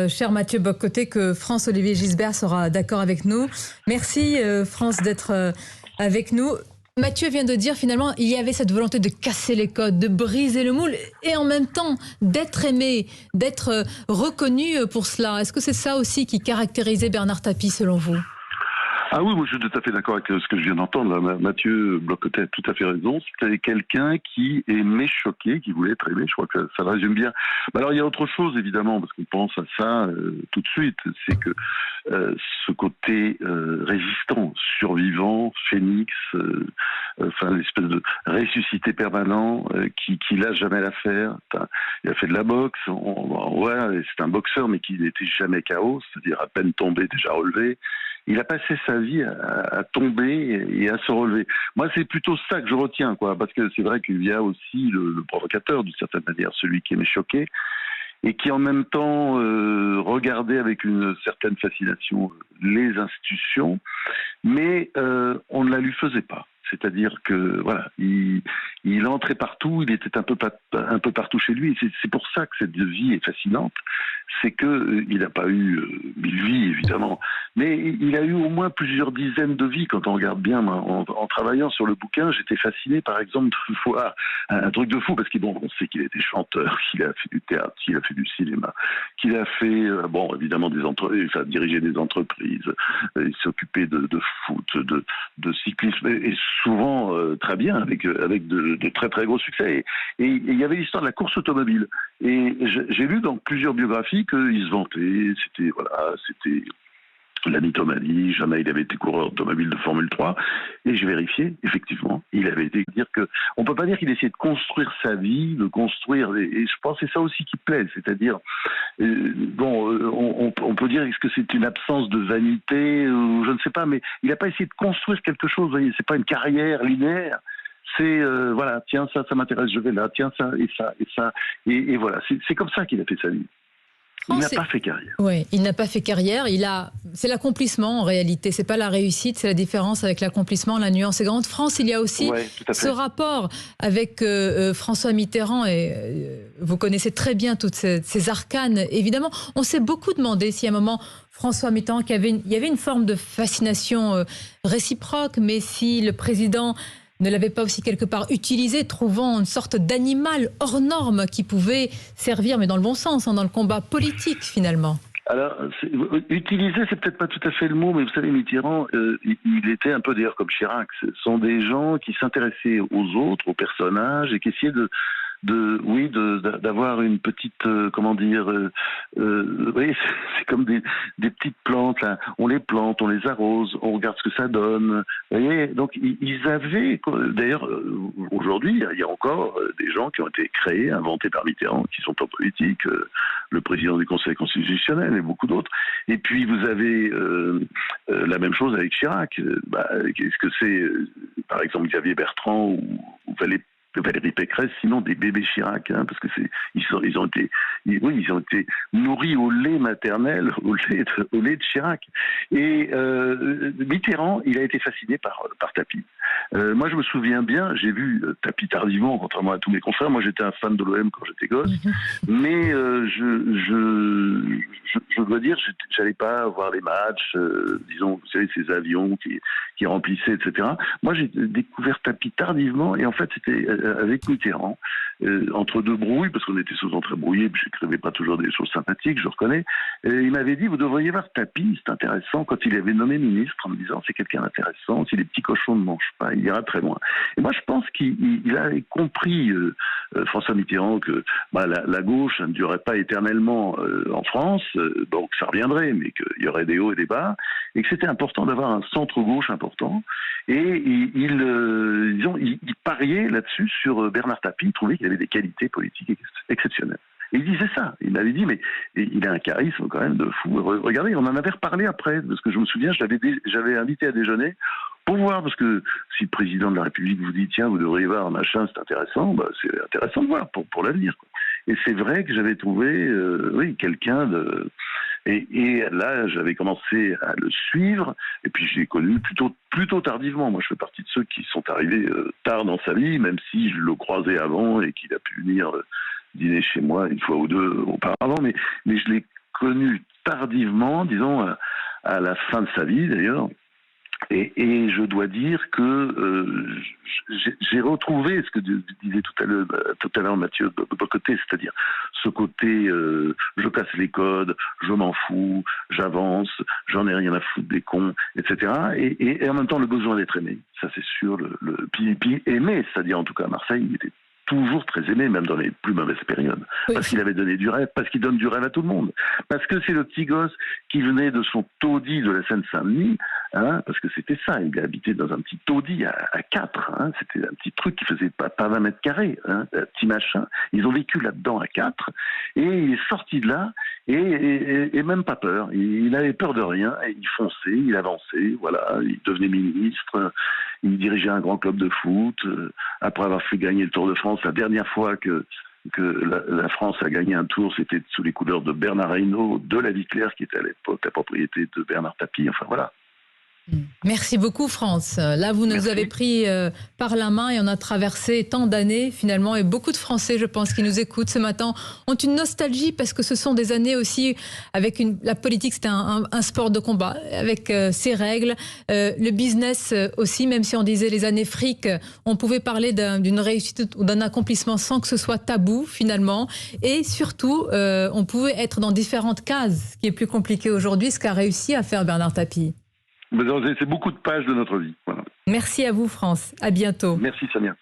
Cher Mathieu Bock-Côté, que France-Olivier Gisbert sera d'accord avec nous. Merci France d'être avec nous. Mathieu vient de dire finalement il y avait cette volonté de casser les codes, de briser le moule et en même temps d'être aimé, d'être reconnu pour cela. Est-ce que c'est ça aussi qui caractérisait Bernard Tapie selon vous? Ah oui, moi je suis tout à fait d'accord avec ce que je viens d'entendre. Là. Mathieu Bock-Côté a tout à fait raison. C'était quelqu'un qui aimait choquer, qui voulait être aimé. Je crois que ça résume bien. Alors il y a autre chose évidemment, parce qu'on pense à ça tout de suite. C'est que ce côté résistant, survivant, phénix, enfin l'espèce de ressuscité permanent qui lâche jamais l'affaire. Il a fait de la boxe. Ouais, c'est un boxeur, mais qui n'était jamais KO, c'est-à-dire à peine tombé, déjà relevé. Il a passé sa vie à tomber et à se relever. Moi, c'est plutôt ça que je retiens, quoi, parce que c'est vrai qu'il y a aussi le provocateur, d'une certaine manière, celui qui aimait choquer, et qui en même temps regardait avec une certaine fascination les institutions, mais on ne la lui faisait pas. C'est-à-dire que voilà, il entrait partout, il était un peu partout chez lui. Et c'est pour ça que cette vie est fascinante. C'est que il n'a pas eu 1000 vies évidemment, mais il a eu au moins plusieurs dizaines de vies. Quand on regarde bien, moi, en travaillant sur le bouquin, j'étais fasciné, par exemple, de voir un truc de fou, parce qu'on sait qu'il a été chanteur, qu'il a fait du théâtre, qu'il a fait du cinéma, qu'il a fait bon évidemment diriger des entreprises, il s'occupait de foot, de cyclisme, et souvent très bien, avec de très très gros succès. Et il y avait l'histoire de la course automobile. Et j'ai lu dans plusieurs biographies qu'il se vantait, c'était la mythomanie, jamais il avait été coureur automobile de Formule 3. Et j'ai vérifié, effectivement, il avait été dire que on peut pas dire qu'il essayait de construire sa vie, de construire, et je pense que c'est ça aussi qui plaît, c'est-à-dire on peut dire est-ce que c'est une absence de vanité ou je ne sais pas, mais il n'a pas essayé de construire quelque chose. Vous voyez, c'est pas une carrière linéaire. C'est voilà, tiens ça m'intéresse, je vais là, tiens ça et ça et ça et voilà, c'est comme ça qu'il a fait sa vie. Il n'a pas fait carrière. Oui, il n'a pas fait carrière. C'est l'accomplissement en réalité. C'est pas la réussite, c'est la différence avec l'accomplissement. La nuance est grande. France, il y a aussi ce rapport avec François Mitterrand et vous connaissez très bien toutes ces arcanes. Évidemment, on s'est beaucoup demandé si à un moment François Mitterrand, il y avait une forme de fascination réciproque, mais si le président ne l'avait pas aussi quelque part utilisé, trouvant une sorte d'animal hors norme qui pouvait servir, mais dans le bon sens, dans le combat politique finalement. Alors, utiliser, c'est peut-être pas tout à fait le mot, mais vous savez, Mitterrand, il était un peu d'ailleurs comme Chirac. Ce sont des gens qui s'intéressaient aux autres, aux personnages, et qui essayaient d'avoir une petite, oui, c'est comme des petites plantes, là. On les plante, on les arrose, on regarde ce que ça donne. Vous voyez, donc ils avaient, d'ailleurs, aujourd'hui, il y a encore des gens qui ont été créés, inventés par Mitterrand, qui sont en politique, le président du Conseil constitutionnel et beaucoup d'autres. Et puis vous avez la même chose avec Chirac. Qu'est-ce que c'est, par exemple, Xavier Bertrand ou Valérie Pécresse, sinon des bébés Chirac, parce que ils ont été nourris au lait maternel, au lait de Chirac. Et Mitterrand, il a été fasciné par Tapie. Moi, je me souviens bien, j'ai vu Tapie tardivement, contrairement à tous mes confrères. Moi, j'étais un fan de l'OM quand j'étais gosse, mais je dois dire, j'allais pas voir les matchs, disons, vous savez, ces avions qui remplissaient, etc. Moi, j'ai découvert Tapie tardivement, et en fait, c'était avec Mitterrand, entre deux brouilles, parce qu'on était souvent très brouillés, puis j'écrivais pas toujours des choses sympathiques, je reconnais. Et il m'avait dit, vous devriez voir Tapie, c'est intéressant, quand il avait nommé ministre, en me disant, c'est quelqu'un d'intéressant, si les petits cochons ne mangent pas, il ira très loin. Et moi, je pense qu'il avait compris, François Mitterrand, que la gauche ne durerait pas éternellement en France, donc ça reviendrait, mais qu'il y aurait des hauts et des bas, et que c'était important d'avoir un centre-gauche important. Et il pariait là-dessus sur Bernard Tapie. Il trouvait qu'il avait des qualités politiques exceptionnelles. Et il disait ça. Il m'avait dit, mais il a un charisme quand même de fou. Regardez, on en avait reparlé après, parce que je me souviens, j'avais invité à déjeuner pour voir, parce que si le président de la République vous dit, tiens, vous devriez voir machin, c'est intéressant, c'est intéressant de voir pour l'avenir. Et c'est vrai que j'avais trouvé, quelqu'un de... Et là, j'avais commencé à le suivre, et puis je l'ai connu plutôt tardivement. Moi, je fais partie de ceux qui sont arrivés tard dans sa vie, même si je le croisais avant et qu'il a pu venir dîner chez moi une fois ou deux auparavant. Mais je l'ai connu tardivement, disons, à la fin de sa vie d'ailleurs. Et je dois dire que j'ai retrouvé ce que disait tout à l'heure Mathieu Bock-Côté, c'est-à-dire ce côté je casse les codes, je m'en fous, j'avance, j'en ai rien à foutre des cons, etc. Et en même temps le besoin d'être aimé, ça c'est sûr. Puis aimé, c'est-à-dire en tout cas à Marseille, il était toujours très aimé, même dans les plus mauvaises périodes. Oui. Parce qu'il avait donné du rêve, parce qu'il donne du rêve à tout le monde. Parce que c'est le petit gosse qui venait de son taudis de la Seine-Saint-Denis, hein, parce que c'était ça, il habitait dans un petit taudis à 4, hein, c'était un petit truc qui faisait pas 20 mètres carrés, hein, un petit machin. Ils ont vécu là-dedans à 4, et il est sorti de là, et même pas peur. Il avait peur de rien, et il fonçait, il avançait, voilà, il devenait ministre, il dirigeait un grand club de foot, après avoir fait gagner le Tour de France. La dernière fois que la France a gagné un tour, c'était sous les couleurs de Bernard Hinault, de la Viclair, qui était à l'époque la propriété de Bernard Tapie. Enfin voilà. Merci beaucoup, France. Là, vous nous avez pris par la main et on a traversé tant d'années finalement. Et beaucoup de Français, je pense, qui nous écoutent ce matin, ont une nostalgie parce que ce sont des années aussi avec la politique, c'était un sport de combat avec ses règles. Le business aussi, même si on disait les années fric, on pouvait parler d'une réussite ou d'un accomplissement sans que ce soit tabou finalement. Et surtout, on pouvait être dans différentes cases, ce qui est plus compliqué aujourd'hui, ce qu'a réussi à faire Bernard Tapie. C'est beaucoup de pages de notre vie. Voilà. Merci à vous, France. À bientôt. Merci, Samia.